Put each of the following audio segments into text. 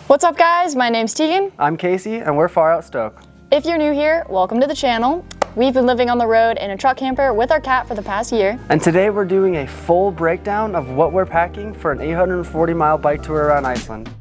What's up guys, my name's Tegan. I'm Casey and we're Far Out Stoke. If you're new here, welcome to the channel. We've been living on the road in a truck camper with our cat for the past year. And today we're doing a full breakdown of what we're packing for an 840-mile bike tour around Iceland.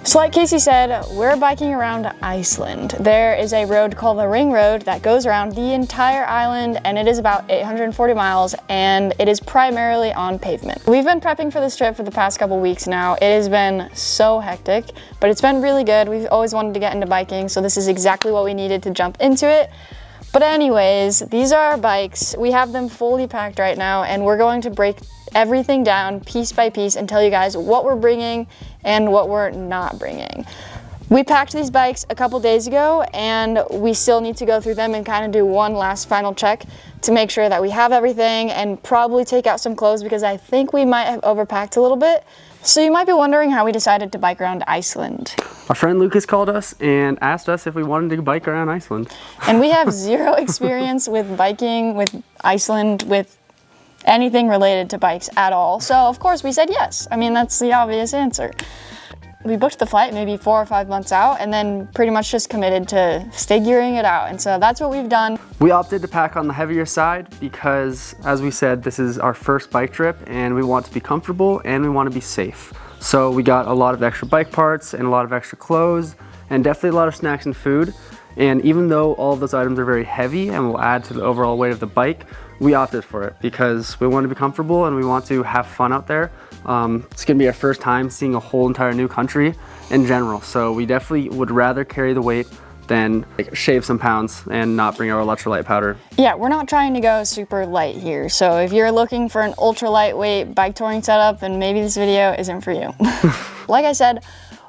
So like Casey said, we're biking around Iceland. There is a road called the Ring Road that goes around the entire island, and it is about 840 miles, and it is primarily on pavement. We've been prepping for this trip for the past couple weeks now. It has been so hectic, but it's been really good. We've always wanted to get into biking, so this is exactly what we needed to jump into it. But anyways, these are our bikes. We have them fully packed right now, and we're going to break everything down piece by piece and tell you guys what we're bringing and what we're not bringing. We packed these bikes a couple days ago, and we still need to go through them and kind of do one last final check to make sure that we have everything, and probably take out some clothes because I think we might have overpacked a little bit. So you might be wondering how we decided to bike around Iceland. Our friend Lucas called us and asked us if we wanted to bike around Iceland. And we have zero experience with biking, with Iceland, with anything related to bikes at all. So of course we said yes. I mean, that's the obvious answer. We booked the flight maybe 4 or 5 months out, and then pretty much just committed to figuring it out. And so that's what we've done. We opted to pack on the heavier side because, as we said, this is our first bike trip and we want to be comfortable and we want to be safe. So we got a lot of extra bike parts and a lot of extra clothes and definitely a lot of snacks and food. And even though all of those items are very heavy and will add to the overall weight of the bike, we opted for it because we want to be comfortable and we want to have fun out there. It's gonna be our first time seeing a whole entire new country in general. So we definitely would rather carry the weight than shave some pounds and not bring our electrolyte powder. Yeah, we're not trying to go super light here. So if you're looking for an ultra lightweight bike touring setup, then maybe this video isn't for you. Like I said,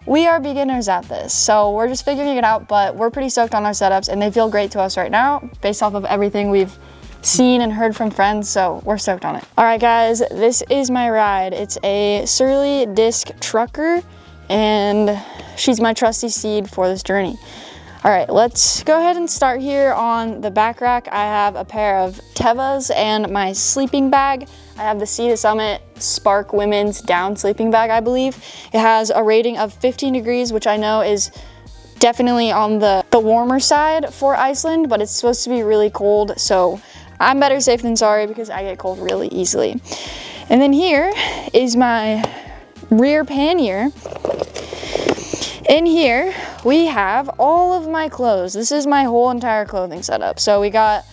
we are beginners at this, so we're just figuring it out, but we're pretty stoked on our setups and they feel great to us right now based off of everything we've seen and heard from friends, so we're stoked on it. All right guys, this is my ride. It's a Surly Disc Trucker, and she's my trusty steed for this journey. All right, let's go ahead and start here on the back rack. I have a pair of Tevas and my sleeping bag. I have the Sea to Summit Spark Women's Down sleeping bag, I believe. It has a rating of 15 degrees, which I know is definitely on the warmer side for Iceland, but it's supposed to be really cold, so I'm better safe than sorry because I get cold really easily. And then here is my rear pannier. In here, we have all of my clothes. This is my whole entire clothing setup. So we got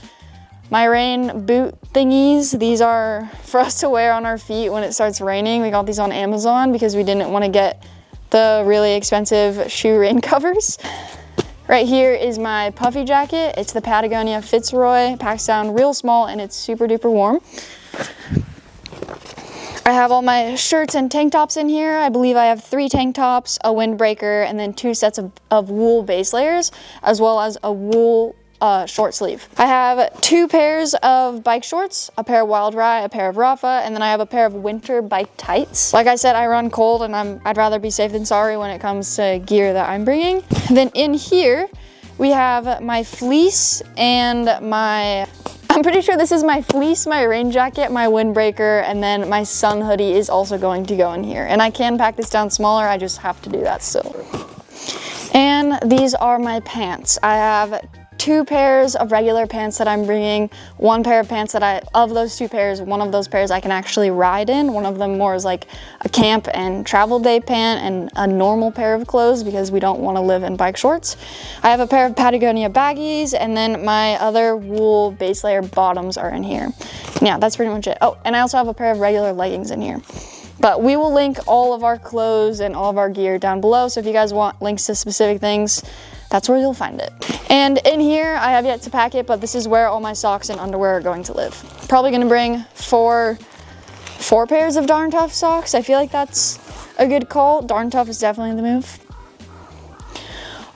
my rain boot thingies. These are for us to wear on our feet when it starts raining. We got these on Amazon because we didn't want to get the really expensive shoe rain covers. Right here is my puffy jacket. It's the Patagonia Fitzroy. Packs down real small and it's super duper warm. I have all my shirts and tank tops in here. I believe I have 3 tank tops, a windbreaker, and then 2 sets of wool base layers, as well as a wool short sleeve. I have 2 pairs of bike shorts, a pair of Wild Rye, a pair of Rafa, and then I have a pair of winter bike tights. Like I said, I run cold and I'd rather be safe than sorry when it comes to gear that I'm bringing. Then in here, we have my fleece and I'm pretty sure this is my fleece, my rain jacket, my windbreaker, and then my sun hoodie is also going to go in here. And I can pack this down smaller, I just have to do that still. And these are my pants. I have 2 pairs of regular pants that I'm bringing, 1 pair of pants that of those 2 pairs, one of those pairs I can actually ride in. One of them more is like a camp and travel day pant, and a normal pair of clothes because we don't want to live in bike shorts. I have a pair of Patagonia baggies, and then my other wool base layer bottoms are in here. Yeah, that's pretty much it. Oh, and I also have a pair of regular leggings in here. But we will link all of our clothes and all of our gear down below, so if you guys want links to specific things, that's where you'll find it. And in here, I have yet to pack it, but this is where all my socks and underwear are going to live. Probably gonna bring four pairs of Darn Tough socks. I feel like that's a good call. Darn Tough is definitely the move.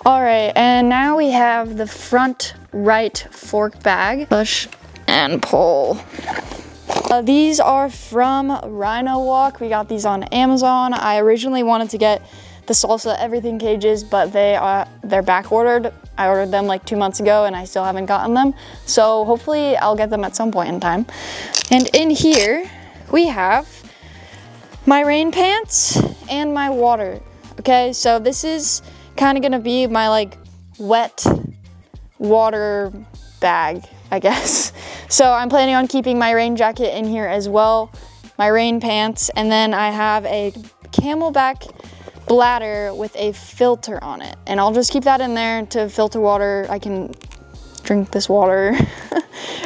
All right, and now we have the front right fork bag. Push and pull. These are from Rhino Walk. We got these on Amazon. I originally wanted to get the salsa everything cages, but they're back ordered. I ordered them like 2 months ago and I still haven't gotten them. So hopefully I'll get them at some point in time. And in here we have my rain pants and my water. Okay, so this is kind of gonna be my like wet water bag, I guess. So I'm planning on keeping my rain jacket in here as well, my rain pants, and then I have a Camelback bladder with a filter on it, and I'll just keep that in there to filter water. I can drink this water.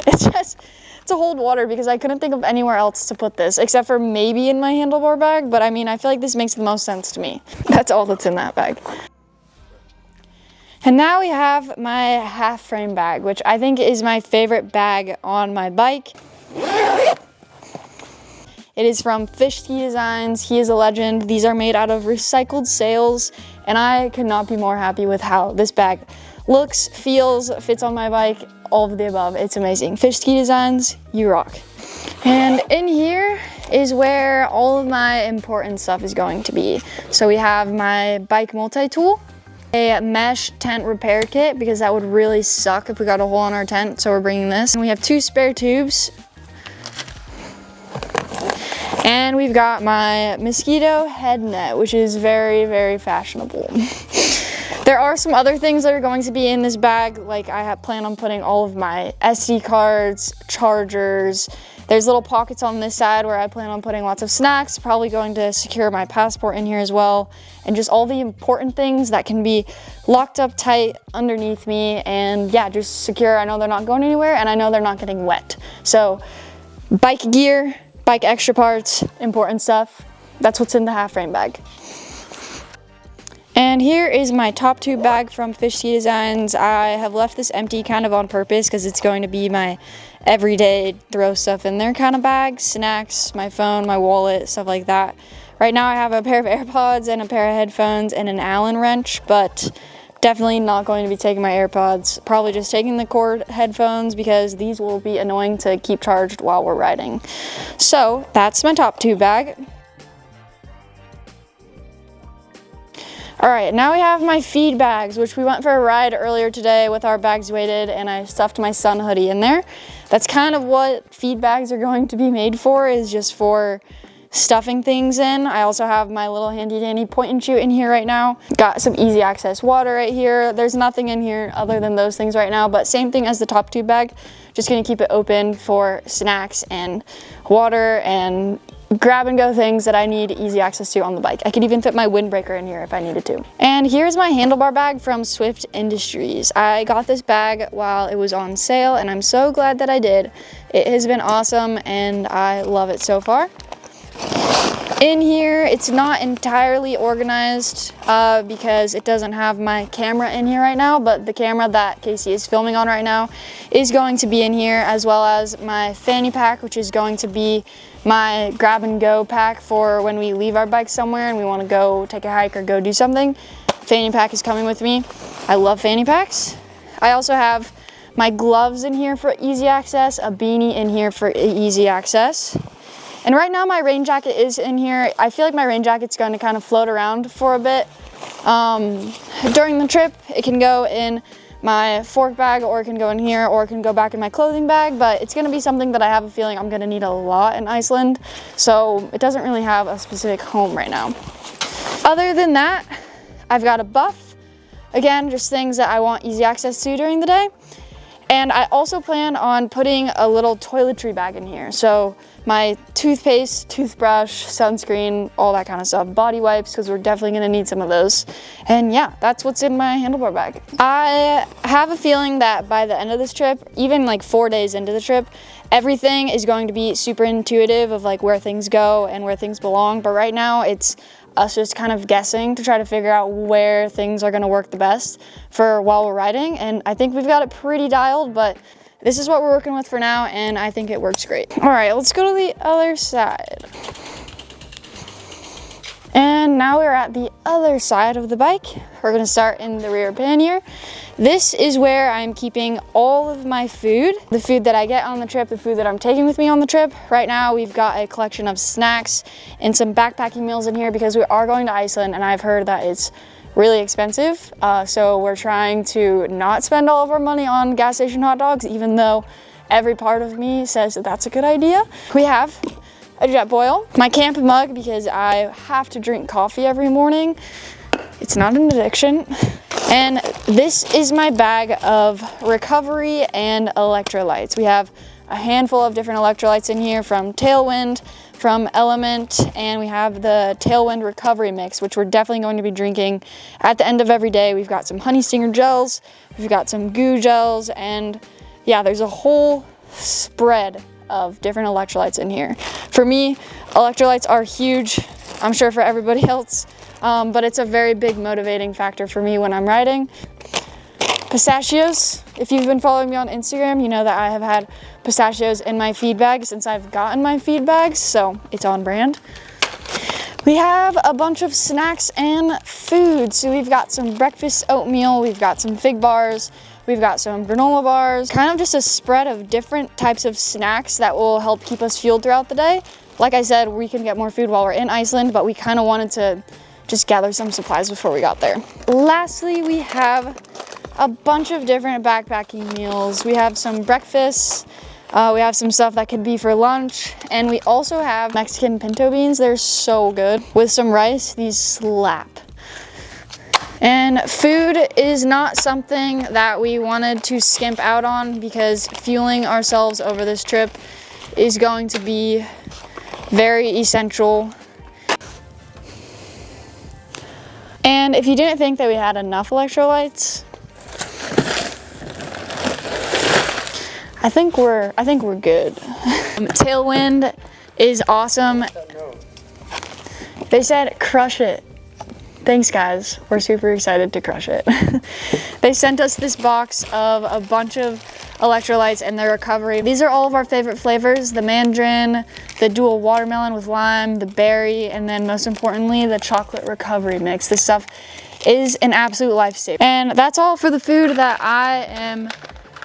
It's to hold water because I couldn't think of anywhere else to put this except for maybe in my handlebar bag, but I mean, I feel like this makes the most sense to me. That's all that's in that bag. And now we have my half frame bag, which I think is my favorite bag on my bike. It is from Fish Ski Designs. He is a legend. These are made out of recycled sails, and I could not be more happy with how this bag looks, feels, fits on my bike, all of the above. It's amazing. Fish Ski Designs, you rock. And in here is where all of my important stuff is going to be. So we have my bike multi-tool, a mesh tent repair kit, because that would really suck if we got a hole in our tent, so we're bringing this. And we have 2 spare tubes. And we've got my mosquito head net, which is very, very fashionable. There are some other things that are going to be in this bag, like I plan on putting all of my SD cards, chargers. There's little pockets on this side where I plan on putting lots of snacks, probably going to secure my passport in here as well, and just all the important things that can be locked up tight underneath me, and yeah, just secure. I know they're not going anywhere, and I know they're not getting wet. So bike gear, bike extra parts, important stuff. That's what's in the half frame bag. And here is my top tube bag from Fish Ski Designs. I have left this empty kind of on purpose because it's going to be my everyday throw stuff in there kind of bag. Snacks, my phone, my wallet, stuff like that. Right now I have a pair of AirPods and a pair of headphones and an Allen wrench, but definitely not going to be taking my AirPods. Probably just taking the cord headphones because these will be annoying to keep charged while we're riding. So that's my top tube bag. All right, now we have my feed bags, which we went for a ride earlier today with our bags weighted, and I stuffed my sun hoodie in there. That's kind of what feed bags are going to be made for, is just for stuffing things in. I also have my little handy dandy point and shoot in here right now. Got some easy access water right here. There's nothing in here other than those things right now, but same thing as the top tube bag. Just gonna keep it open for snacks and water and grab and go things that I need easy access to on the bike. I could even fit my windbreaker in here if I needed to. And here's my handlebar bag from Swift Industries. I got this bag while it was on sale, and I'm so glad that I did. It has been awesome and I love it so far. In here, it's not entirely organized because it doesn't have my camera in here right now, but the camera that Casey is filming on right now is going to be in here, as well as my fanny pack, which is going to be my grab and go pack for when we leave our bike somewhere and we want to go take a hike or go do something. Fanny pack is coming with me. I love fanny packs. I also have my gloves in here for easy access, a beanie in here for easy access. And right now my rain jacket is in here. I feel like my rain jacket's going to kind of float around for a bit. During the trip, it can go in my fork bag, or it can go in here, or it can go back in my clothing bag, but it's gonna be something that I have a feeling I'm gonna need a lot in Iceland, so it doesn't really have a specific home right now. Other than that, I've got a buff. Again, just things that I want easy access to during the day. And I also plan on putting a little toiletry bag in here. So my toothpaste, toothbrush, sunscreen, all that kind of stuff, body wipes, because we're definitely gonna need some of those. And yeah, that's what's in my handlebar bag. I have a feeling that by the end of this trip, even like 4 days into the trip, everything is going to be super intuitive of like where things go and where things belong. But right now it's us just kind of guessing to try to figure out where things are gonna work the best for while we're riding. And I think we've got it pretty dialed, but this is what we're working with for now, and I think it works great. All right, let's go to the other side. And now we're at the other side of the bike. We're gonna start in the rear pannier. This is where I'm keeping all of my food, the food that I get on the trip, the food that I'm taking with me on the trip. Right now, we've got a collection of snacks and some backpacking meals in here because we are going to Iceland, and I've heard that it's really expensive. So we're trying to not spend all of our money on gas station hot dogs, even though every part of me says that that's a good idea. We have a jet boil, my camp mug because I have to drink coffee every morning. It's not an addiction. And this is my bag of recovery and electrolytes. We have a handful of different electrolytes in here from Tailwind, from Element, and we have the Tailwind recovery mix, which we're definitely going to be drinking at the end of every day. We've got some honey stinger gels, we've got some goo gels, and yeah, there's a whole spread of different electrolytes in here. For me, electrolytes are huge. I'm sure for everybody else. But it's a very big motivating factor for me when I'm riding. Pistachios, if you've been following me on Instagram, you know that I have had pistachios in my feed bag since I've gotten my feed bags, so it's on brand. We have a bunch of snacks and food. So we've got some breakfast oatmeal, we've got some fig bars, we've got some granola bars, kind of just a spread of different types of snacks that will help keep us fueled throughout the day. Like I said, we can get more food while we're in Iceland, but we kind of wanted to just gather some supplies before we got there. Lastly, we have a bunch of different backpacking meals. We have some breakfasts, we have some stuff that could be for lunch, and we also have Mexican pinto beans. They're so good. With some rice, these slap. And food is not something that we wanted to skimp out on because fueling ourselves over this trip is going to be very essential. And if you didn't think that we had enough electrolytes, I think we're good. Tailwind is awesome. They said crush it. Thanks guys, we're super excited to crush it. They sent us this box of a bunch of electrolytes and their recovery. These are all of our favorite flavors: the mandarin, the dual watermelon with lime, the berry, and then most importantly, the chocolate recovery mix. This stuff is an absolute lifesaver. And that's all for the food that I am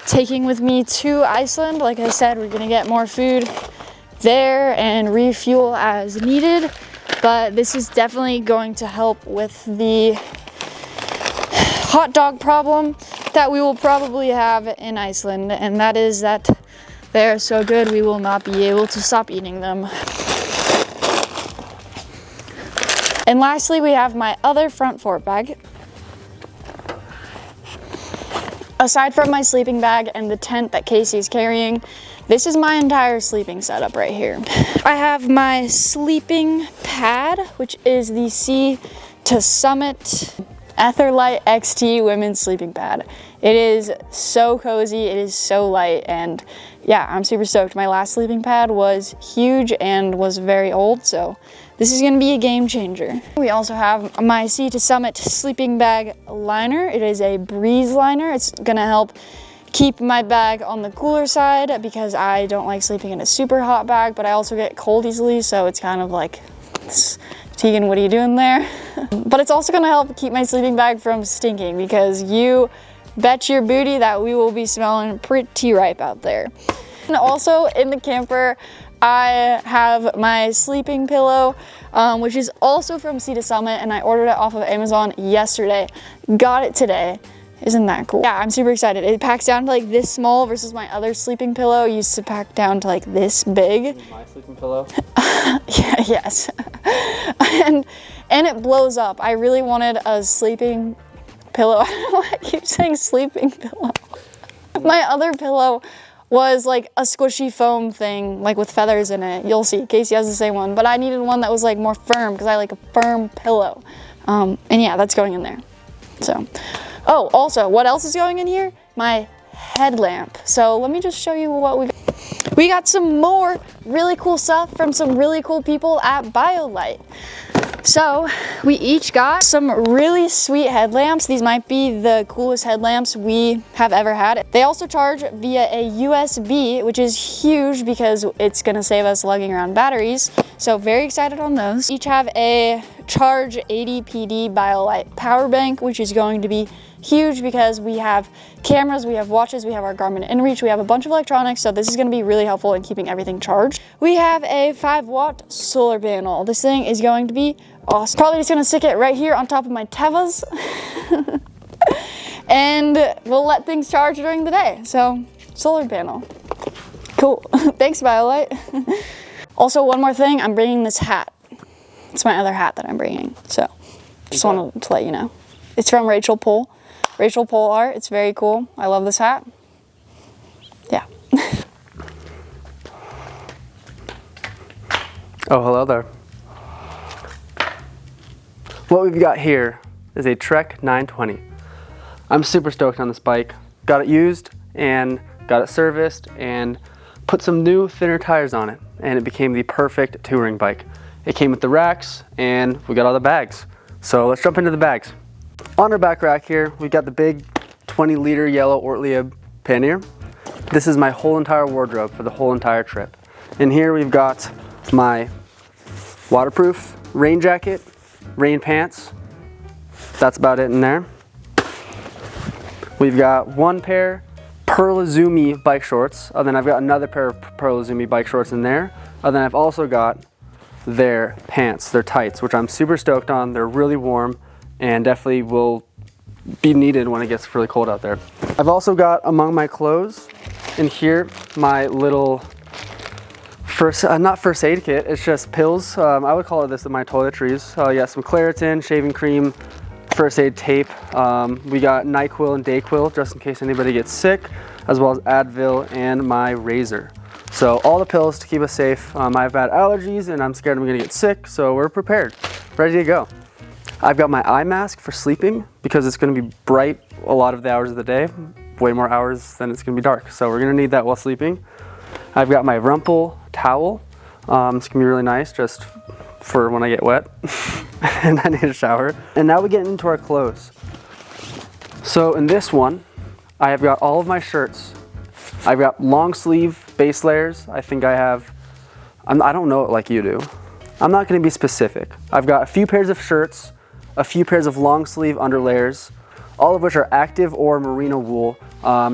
taking with me to Iceland. Like I said, we're gonna get more food there and refuel as needed, but this is definitely going to help with the hot dog problem that we will probably have in Iceland, and that is that they're so good we will not be able to stop eating them. And lastly, we have my other front fort bag. Aside from my sleeping bag and the tent that Casey is carrying, this is my entire sleeping setup right here. I have my sleeping pad, which is the Sea to Summit Etherlight XT women's sleeping pad. It is so cozy, it is so light, and yeah, I'm super stoked. My last sleeping pad was huge and was very old, so this is gonna be a game changer. We also have my Sea to Summit sleeping bag liner. It is a breeze liner. It's gonna help keep my bag on the cooler side because I don't like sleeping in a super hot bag, but I also get cold easily, so it's kind of like, Tegan, what are you doing there? But it's also gonna help keep my sleeping bag from stinking because you bet your booty that we will be smelling pretty ripe out there. And also in the camper, I have my sleeping pillow, which is also from Sea to Summit, and I ordered it off of Amazon yesterday. Got it today. Isn't that cool? Yeah, I'm super excited. It packs down to like this small versus my other sleeping pillow used to pack down to like this big. My sleeping pillow? Yeah, yes. And it blows up. I really wanted a sleeping pillow. I don't know why I keep saying sleeping pillow. My other pillow was like a squishy foam thing, like with feathers in it. You'll see, Casey has the same one, but I needed one that was like more firm because I like a firm pillow. And yeah, that's going in there. So, oh, also, what else is going in here? My headlamp. So let me just show you what we got. We got some more really cool stuff from some really cool people at BioLite. So we each got some really sweet headlamps. These might be the coolest headlamps we have ever had. They also charge via a USB, which is huge because it's gonna save us lugging around batteries. So very excited on those. Each have a Charge 80 PD BioLite power bank, which is going to be huge because we have cameras, we have watches, we have our Garmin InReach, we have a bunch of electronics, so this is going to be really helpful in keeping everything charged. We have a 5-watt solar panel. This thing is going to be awesome. Probably just going to stick it right here on top of my Tevas. And we'll let things charge during the day. So, solar panel. Cool. Thanks, Violet. Also, one more thing, I'm bringing this hat. It's my other hat that I'm bringing. So, just wanted to let you know. It's from Rachel Pohl. Rachel Pohl art. It's very cool. I love this hat. Yeah. Oh, hello there. What we've got here is a Trek 920. I'm super stoked on this bike. Got it used and got it serviced and put some new thinner tires on it, and it became the perfect touring bike. It came with the racks and we got all the bags. So let's jump into the bags. On our back rack here, we got the big 20-liter yellow Ortlieb pannier. This is my whole entire wardrobe for the whole entire trip. In here we've got my waterproof rain jacket, rain pants. That's about it in there. We've got one pair Pearl Izumi bike shorts, and then I've got another pair of Pearl Izumi bike shorts in there. And then I've also got their pants, their tights, which I'm super stoked on. They're really warm and definitely will be needed when it gets really cold out there. I've also got among my clothes in here my little not first aid kit, it's just pills. I would call it this my toiletries. Yeah, some Claritin, shaving cream, first aid tape. We got NyQuil and DayQuil just in case anybody gets sick, as well as Advil and my razor. So all the pills to keep us safe. I have bad allergies and I'm scared I'm gonna get sick, so we're prepared, ready to go. I've got my eye mask for sleeping because it's gonna be bright a lot of the hours of the day, way more hours than it's gonna be dark. So we're gonna need that while sleeping. I've got my Rumple towel. It's gonna be really nice just for when I get wet and I need a shower. And now we get into our clothes. So in this one, I have got all of my shirts. I've got long sleeve base layers. I think I have, I don't know it like you do. I'm not gonna be specific. I've got a few pairs of shirts, a few pairs of long sleeve underlayers, all of which are active or merino wool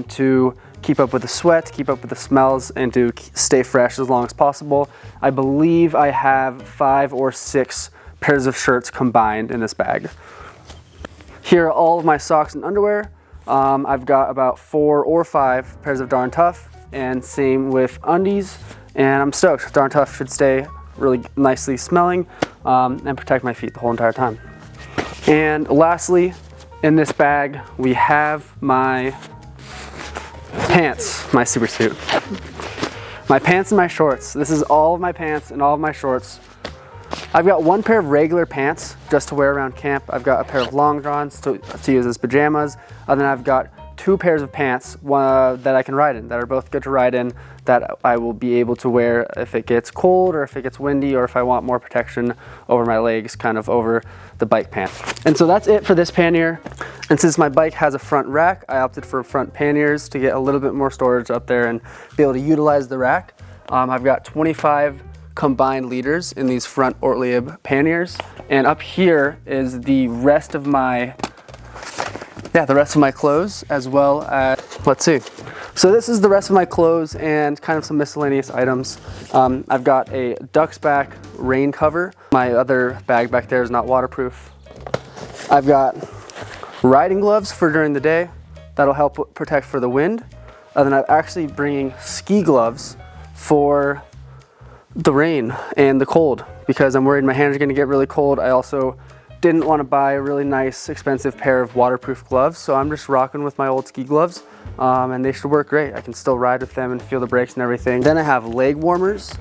to keep up with the sweat, keep up with the smells, and to stay fresh as long as possible. I believe I have 5 or 6 pairs of shirts combined in this bag. Here are all of my socks and underwear. I've got about 4 or 5 pairs of Darn Tough, and same with undies, and I'm stoked. Darn Tough should stay really nicely smelling and protect my feet the whole entire time. And lastly, in this bag, we have my pants, my super suit. My pants and my shorts. This is all of my pants and all of my shorts. I've got one pair of regular pants just to wear around camp. I've got a pair of long johns to use as pajamas. And then I've got 2 pairs of pants that I can ride in, that are both good to ride in, that I will be able to wear if it gets cold or if it gets windy or if I want more protection over my legs, kind of over the bike pants. And so that's it for this pannier. And since my bike has a front rack, I opted for front panniers to get a little bit more storage up there and be able to utilize the rack. I've got 25 combined liters in these front Ortlieb panniers. And up here is the rest of my clothes, as well as, let's see. So this is the rest of my clothes and kind of some miscellaneous items. I've got a Duck's Back rain cover. My other bag back there is not waterproof. I've got riding gloves for during the day. That'll help protect for the wind. And then I'm actually bringing ski gloves for the rain and the cold because I'm worried my hands are gonna get really cold. I also didn't want to buy a really nice, expensive pair of waterproof gloves, so I'm just rocking with my old ski gloves, and they should work great. I can still ride with them and feel the brakes and everything. Then I have leg warmers.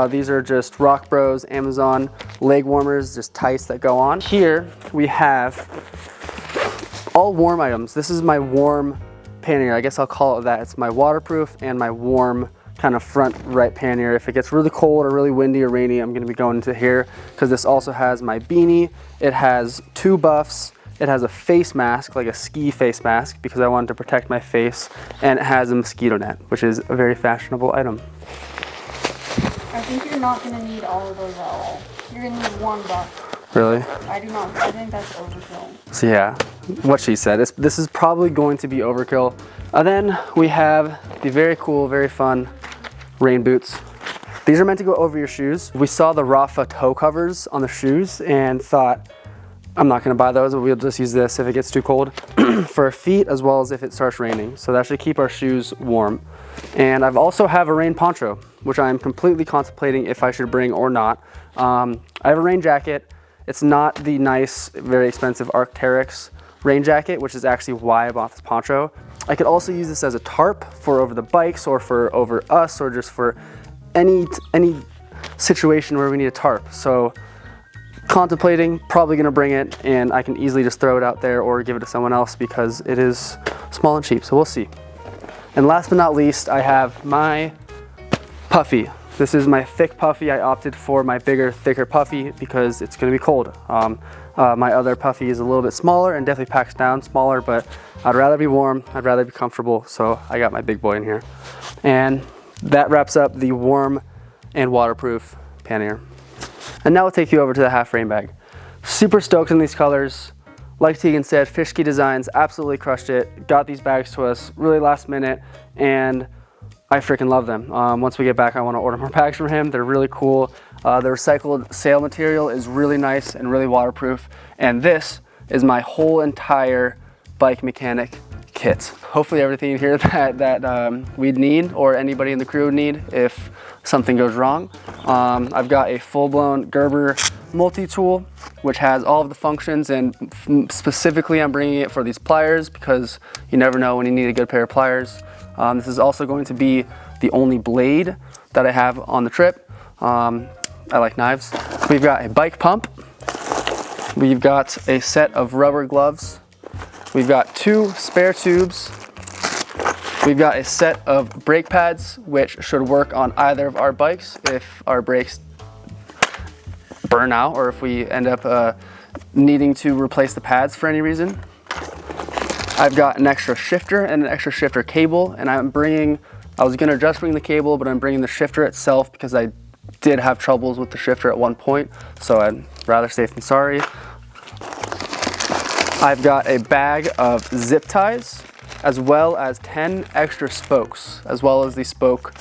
These are just Rock Bros, Amazon leg warmers, just tights that go on. Here we have all warm items. This is my warm pannier. I guess I'll call it that. It's my waterproof and my warm kind of front right pannier. If it gets really cold or really windy or rainy, I'm gonna be going into here because this also has my beanie. It has 2 buffs. It has a face mask, like a ski face mask, because I wanted to protect my face. And it has a mosquito net, which is a very fashionable item. I think you're not gonna need all of those at all. You're gonna need 1 buff. Really? I do not. I think that's overkill. So yeah, what she said. This is probably going to be overkill. And then we have the very cool, very fun rain boots. These are meant to go over your shoes. We saw the Rafa toe covers on the shoes and thought, I'm not gonna buy those, but we'll just use this if it gets too cold for our feet, as well as if it starts raining. So that should keep our shoes warm. And I've also have a rain poncho, which I'm completely contemplating if I should bring or not. I have a rain jacket. It's not the nice, very expensive Arc'teryx rain jacket, which is actually why I bought this poncho. I could also use this as a tarp for over the bikes or for over us or just for any situation where we need a tarp. So contemplating, probably gonna bring it, and I can easily just throw it out there or give it to someone else because it is small and cheap, so we'll see. And last but not least, I have my puffy. This is my thick puffy. I opted for my bigger, thicker puffy because it's gonna be cold. My other puffy is a little bit smaller and definitely packs down smaller, but I'd rather be warm, I'd rather be comfortable, so I got my big boy in here. And that wraps up the warm and waterproof pannier. And now we'll take you over to the half rain bag. Super stoked in these colors. Like Tegan said, Fishkey Designs absolutely crushed it. Got these bags to us really last minute, and I freaking love them. Once we get back, I want to order more bags from him. They're really cool. The recycled sail material is really nice and really waterproof. And this is my whole entire bike mechanic kit. Hopefully everything in here that we'd need or anybody in the crew would need if something goes wrong. I've got a full-blown Gerber multi-tool, which has all of the functions, and specifically I'm bringing it for these pliers because you never know when you need a good pair of pliers. This is also going to be the only blade that I have on the trip. I like knives. We've got a bike pump. We've got a set of rubber gloves. We've got 2 spare tubes. We've got a set of brake pads, which should work on either of our bikes if our brakes burn out or if we end up needing to replace the pads for any reason. I've got an extra shifter and an extra shifter cable, and I was gonna just bring the cable, but I'm bringing the shifter itself because I did have troubles with the shifter at one point, so I'd rather safe than sorry. I've got a bag of zip ties, as well as 10 extra spokes, as well as the spoke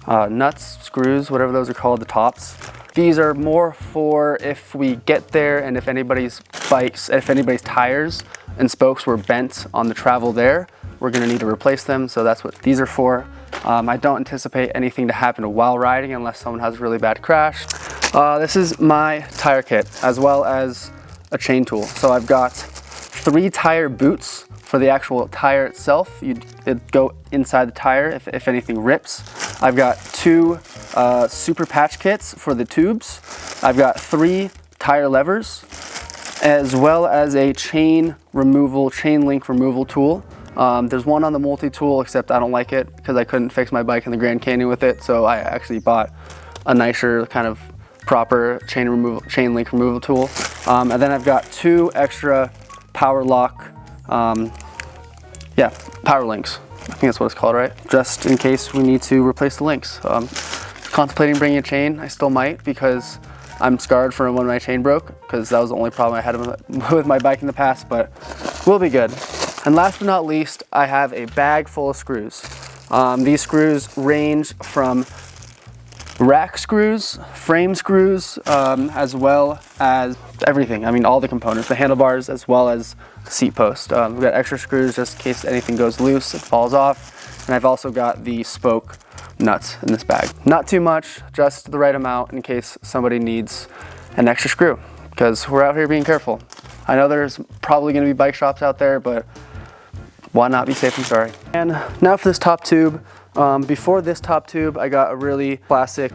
nuts, screws, whatever those are called, the tops. These are more for if we get there and if anybody's tires and spokes were bent on the travel there, we're gonna need to replace them, so that's what these are for. I don't anticipate anything to happen while riding unless someone has a really bad crash. This is my tire kit, as well as a chain tool. So I've got 3 tire boots for the actual tire itself. It'd go inside the tire if anything rips. I've got 2 super patch kits for the tubes. I've got 3 tire levers, as well as a chain link removal tool. There's one on the multi-tool, except I don't like it because I couldn't fix my bike in the Grand Canyon with it, so I actually bought a nicer kind of proper chain link removal tool. And then I've got 2 extra power lock, power links. I think that's what it's called, right? Just in case we need to replace the links. Contemplating bringing a chain. I still might because I'm scarred from when my chain broke, because that was the only problem I had with my bike in the past, but we'll be good. And last but not least, I have a bag full of screws. These screws range from rack screws, frame screws, as well as everything. I mean, all the components, the handlebars, as well as the seat post. We've got extra screws just in case anything goes loose, it falls off. And I've also got the spoke nuts in this bag. Not too much, just the right amount in case somebody needs an extra screw, because we're out here being careful. I know there's probably gonna be bike shops out there, but why not be safe than sorry? And now for this top tube. Before this top tube, I got a really classic,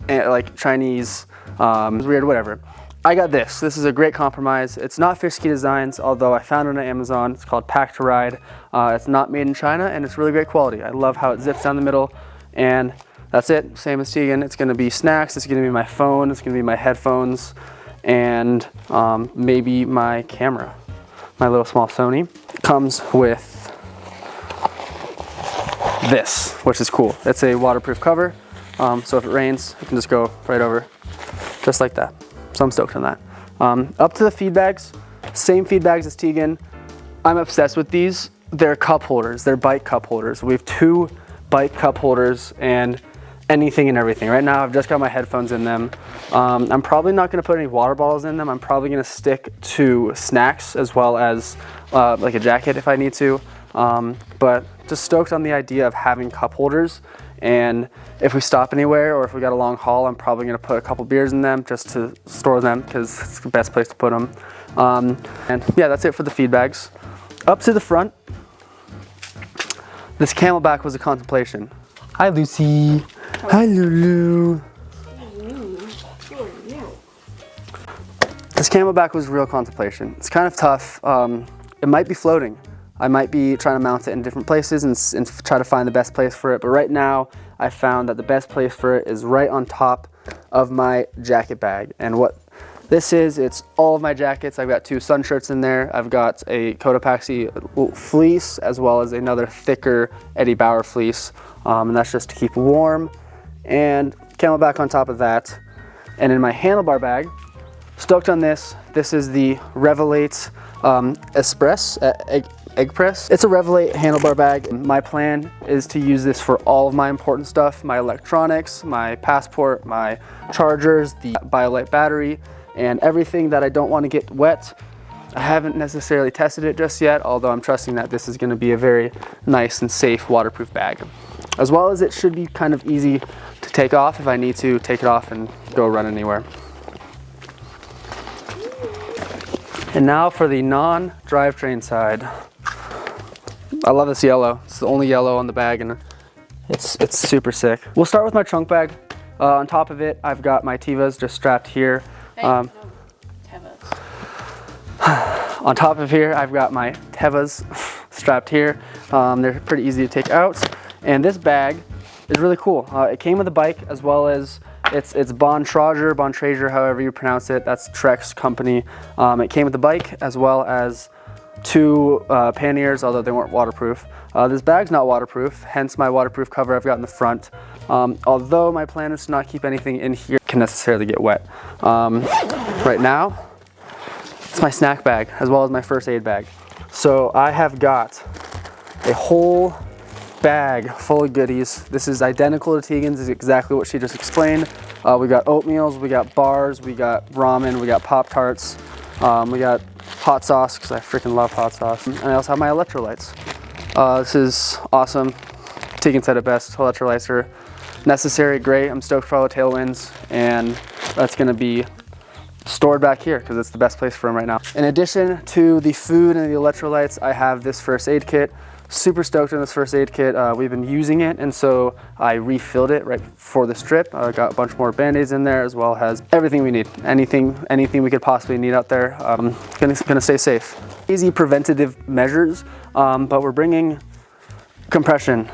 like Chinese, weird, whatever. I got this. This is a great compromise. It's not Fishkey Designs, although I found it on Amazon. It's called Pack to Ride. It's not made in China, and it's really great quality. I love how it zips down the middle, and that's it. Same as Tegan. It's gonna be snacks. It's gonna be my phone. It's gonna be my headphones, and maybe my camera. My little small Sony. Comes with this, which is cool. It's a waterproof cover, so if it rains, it can just go right over, just like that. So I'm stoked on that. Up to the feed bags, same feed bags as Tegan. I'm obsessed with these. They're cup holders, they're bike cup holders. We have 2 bike cup holders and anything and everything. Right now I've just got my headphones in them. I'm probably not gonna put any water bottles in them. I'm probably gonna stick to snacks as well as like a jacket if I need to. But just stoked on the idea of having cup holders. And if we stop anywhere or if we got a long haul, I'm probably gonna put a couple beers in them just to store them because it's the best place to put them. And yeah, that's it for the feed bags. Up to the front, this Camelback was a contemplation. Hi, Lucy. Hi, Lulu. This Camelback was real contemplation. It's kind of tough. It might be floating. I might be trying to mount it in different places and try to find the best place for it. But right now, I found that the best place for it is right on top of my jacket bag. And what this is, it's all of my jackets. I've got 2 sun shirts in there. I've got a Cotopaxi fleece as well as another thicker Eddie Bauer fleece. And that's just to keep warm. And Camelback on top of that. And in my handlebar bag, stoked on this. This is the Revelate Egg Press. It's a Revelate handlebar bag. My plan is to use this for all of my important stuff, my electronics, my passport, my chargers, the BioLite battery, and everything that I don't want to get wet. I haven't necessarily tested it just yet, although I'm trusting that this is going to be a very nice and safe waterproof bag. As well as it should be kind of easy to take off if I need to take it off and go run anywhere. And now for the non-drivetrain side. I love this yellow. It's the only yellow on the bag and it's super sick. We'll start with my trunk bag. On top of it, I've got my Tevas just strapped here. On top of here, I've got my Tevas strapped here. They're pretty easy to take out. And this bag is really cool. It came with a bike as well as it's Bontrager, however you pronounce it. That's Trek's company. It came with the bike as well as 2 panniers, although they weren't waterproof. This bag's not waterproof, hence my waterproof cover I've got in the front. Although my plan is to not keep anything in here that can necessarily get wet. Right now, it's my snack bag as well as my first aid bag. So I have got a whole bag full of goodies. This is identical to Tegan's, is exactly what she just explained. We got oatmeals, we got bars, we got ramen, we got Pop-Tarts, we got hot sauce, because I freaking love hot sauce. And I also have my electrolytes. This is awesome. Tegan said it best, electrolytes are necessary, great. I'm stoked for all the tailwinds, and that's gonna be stored back here because it's the best place for them right now. In addition to the food and the electrolytes, I have this first aid kit. Super stoked on this first aid kit. We've been using it, and so I refilled it right before this trip. I got a bunch more band-aids in there as well as everything we need. Anything we could possibly need out there. Gonna stay safe. Easy preventative measures, but we're bringing compression.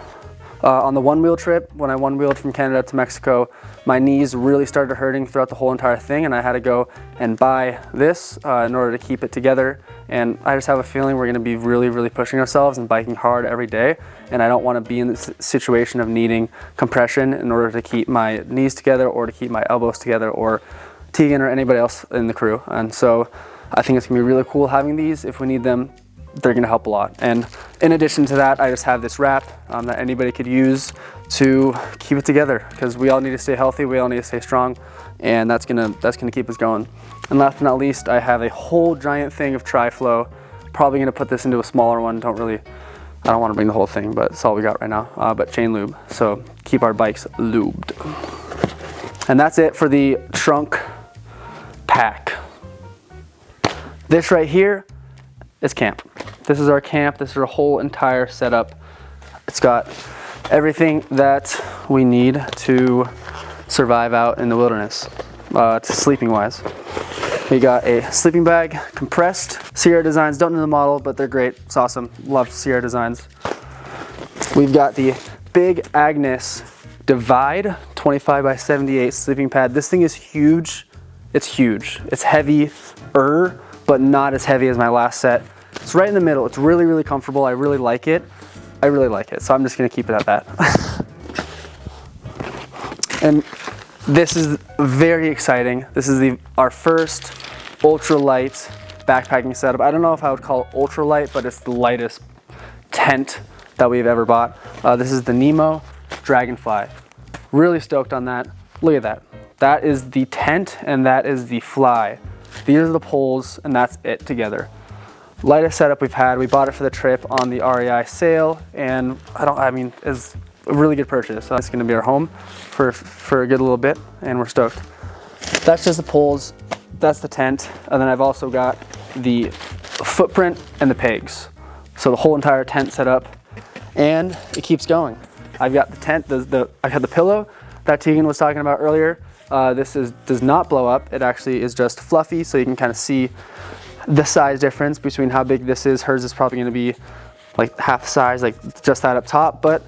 On the one-wheel trip, when I one-wheeled from Canada to Mexico, my knees really started hurting throughout the whole entire thing, and I had to go and buy this in order to keep it together. And I just have a feeling we're gonna be really, really pushing ourselves and biking hard every day. And I don't wanna be in this situation of needing compression in order to keep my knees together or to keep my elbows together or Tegan or anybody else in the crew. And so I think it's gonna be really cool having these. If we need them, they're gonna help a lot. And in addition to that, I just have this wrap that anybody could use to keep it together, because we all need to stay healthy, we all need to stay strong, and that's gonna keep us going. And last but not least, I have a whole giant thing of Tri-Flow. Probably gonna put this into a smaller one. I don't wanna bring the whole thing, but it's all we got right now. But chain lube, so keep our bikes lubed. And that's it for the trunk pack. This right here is camp. This is our camp. This is our whole entire setup. It's got everything that we need to survive out in the wilderness, to sleeping wise. We got a sleeping bag, compressed. Sierra Designs, don't know the model, but they're great. It's awesome. Love Sierra Designs. We've got the Big Agnes Divide 25 by 78 sleeping pad. This thing is huge. It's huge. It's heavier, but not as heavy as my last set. It's right in the middle. It's really, really comfortable. I really like it. So I'm just gonna keep it at that. And this is very exciting. This is our first ultralight backpacking setup. I don't know if I would call it ultralight, but it's the lightest tent that we've ever bought. This is the Nemo Dragonfly. Really stoked on that. Look at that. That is the tent and that is the fly. These are the poles and that's it together. Lightest setup we've had. We bought it for the trip on the REI sale, and it's a really good purchase. So it's gonna be our home for a good little bit, and we're stoked. That's just the poles, that's the tent, and then I've also got the footprint and the pegs. So the whole entire tent set up, and it keeps going. I've got the tent, I had the pillow that Tegan was talking about earlier. This does not blow up. It actually is just fluffy, so you can kind of see the size difference between how big this is. Hers is probably gonna be like half the size, like just that up top, but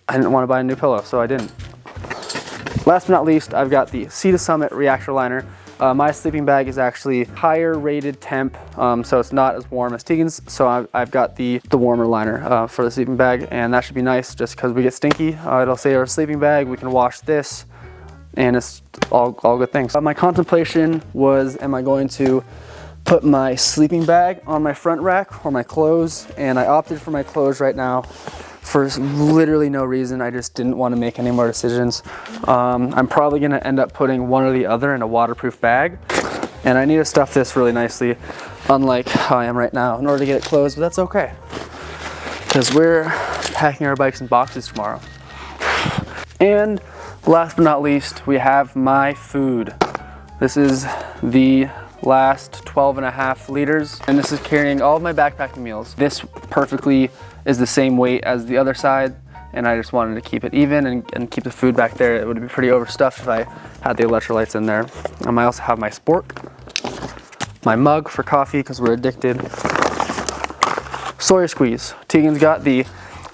I didn't want to buy a new pillow, so I didn't. Last but not least, I've got the Sea to Summit reactor liner. My sleeping bag is actually higher rated temp, so it's not as warm as Tegan's, so I've got the warmer liner for the sleeping bag, and that should be nice just because we get stinky. It'll say our sleeping bag, we can wash this, and it's all good things. My contemplation was, am I going to put my sleeping bag on my front rack or my clothes? And I opted for my clothes right now for literally no reason. I just didn't want to make any more decisions. I'm probably gonna end up putting one or the other in a waterproof bag, and I need to stuff this really nicely, unlike how I am right now, in order to get it closed, but that's okay, because we're packing our bikes in boxes tomorrow. And last but not least, we have my food. This is the last 12.5 liters, and this is carrying all of my backpacking meals. This perfectly is the same weight as the other side, and I just wanted to keep it even and keep the food back there. It would be pretty overstuffed if I had the electrolytes in there. I also have my spork, my mug for coffee because we're addicted, Sawyer squeeze. Tegan's got the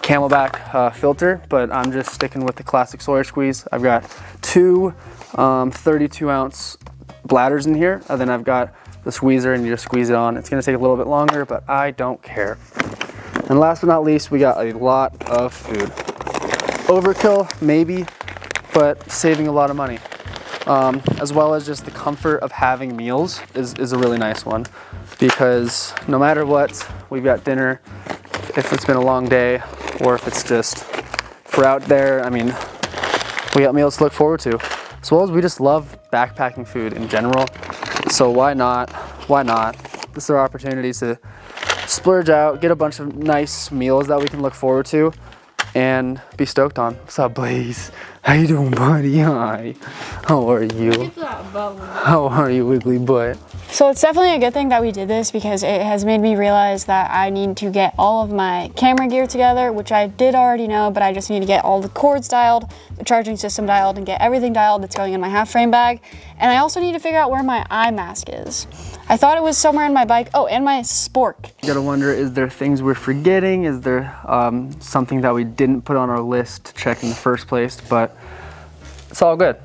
Camelback filter, but I'm just sticking with the classic Sawyer squeeze. I've got two 32-ounce bladders in here, and then I've got the squeezer, and you just squeeze it on. It's gonna take a little bit longer, but I don't care. And last but not least, we got a lot of food. Overkill, maybe, but saving a lot of money. As well as just the comfort of having meals is a really nice one, because no matter what, we've got dinner, if it's been a long day, or if it's just, if we're out there, I mean, we got meals to look forward to. As well as we just love backpacking food in general. So why not? Why not? This is our opportunity to splurge out, get a bunch of nice meals that we can look forward to, and be stoked on. What's up, Blaze? How you doing, buddy? Hi. How are you? How are you, wiggly butt? So it's definitely a good thing that we did this, because it has made me realize that I need to get all of my camera gear together, which I did already know, but I just need to get all the cords dialed, the charging system dialed, and get everything dialed that's going in my half frame bag. And I also need to figure out where my eye mask is. I thought it was somewhere in my bike. Oh, and my spork. You gotta wonder, is there things we're forgetting? Is there something that we didn't put on our list to check in the first place? But it's all good.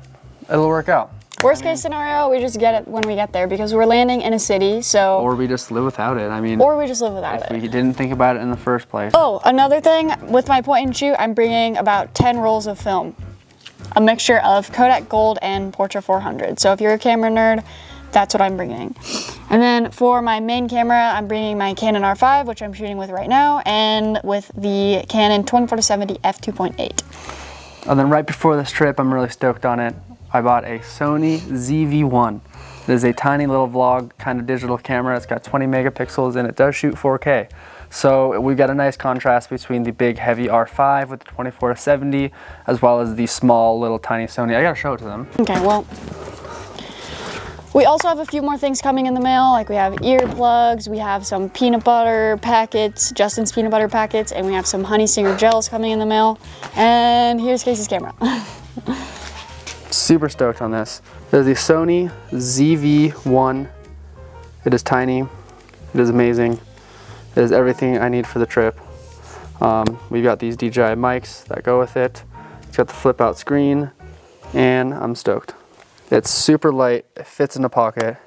It'll work out. Worst case scenario, we just get it when we get there, because we're landing in a city, so... Or we just live without it. I mean... Or we just live without it. We didn't think about it in the first place. Oh, another thing, with my point and shoot, I'm bringing about 10 rolls of film. A mixture of Kodak Gold and Portra 400. So if you're a camera nerd, that's what I'm bringing. And then for my main camera, I'm bringing my Canon R5, which I'm shooting with right now, and with the Canon 24-70 f2.8. And then right before this trip, I'm really stoked on it. I bought a Sony ZV-1. It is a tiny little vlog kind of digital camera. It's got 20 megapixels and it does shoot 4K. So we've got a nice contrast between the big heavy R5 with the 24-70 as well as the small little tiny Sony. I gotta show it to them. Okay, well, we also have a few more things coming in the mail. Like we have earplugs, we have some peanut butter packets, Justin's peanut butter packets, and we have some Honey Singer gels coming in the mail. And here's Casey's camera. Super stoked on this. There's the Sony ZV-1. It is tiny. It is amazing. It is everything I need for the trip. We've got these DJI mics that go with it. It's got the flip out screen, and I'm stoked. It's super light, it fits in the pocket,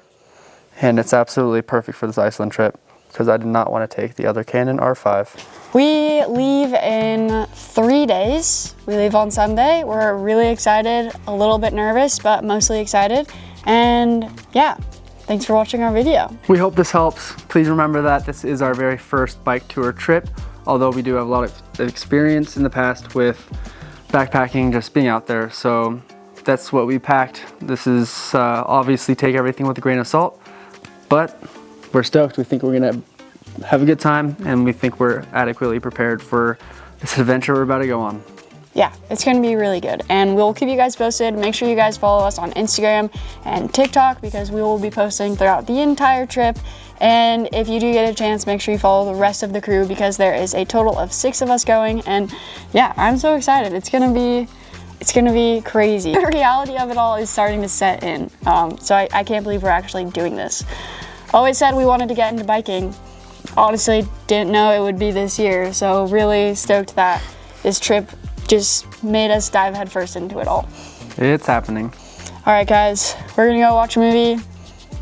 and it's absolutely perfect for this Iceland trip, because I did not want to take the other Canon R5. We leave in 3 days. We leave on Sunday. We're really excited, a little bit nervous, but mostly excited. And yeah, thanks for watching our video. We hope this helps. Please remember that this is our very first bike tour trip, although we do have a lot of experience in the past with backpacking, just being out there. So that's what we packed. This is obviously take everything with a grain of salt, but we're stoked. We think we're gonna have a good time, and we think we're adequately prepared for this adventure we're about to go on. Yeah, it's gonna be really good, and we'll keep you guys posted. Make sure you guys follow us on Instagram and TikTok, because we will be posting throughout the entire trip. And if you do get a chance, make sure you follow the rest of the crew, because there is a total of 6 of us going. And yeah, I'm so excited. It's gonna be crazy. The reality of it all is starting to set in. So I can't believe we're actually doing this. Always said we wanted to get into biking. Honestly, didn't know it would be this year. So really stoked that this trip just made us dive headfirst into it all. It's happening. All right, guys, we're gonna go watch a movie,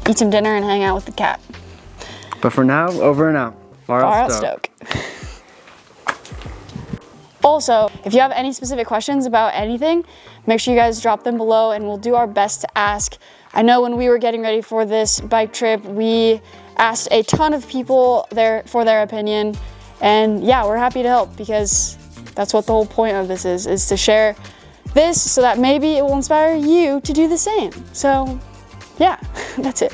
eat some dinner, and hang out with the cat. But for now, over and out. Far out Stoke. Also, if you have any specific questions about anything, make sure you guys drop them below, and we'll do our best to ask. I know when we were getting ready for this bike trip, we asked a ton of people for their opinion, and yeah, we're happy to help, because that's what the whole point of this is to share this so that maybe it will inspire you to do the same. So yeah, that's it.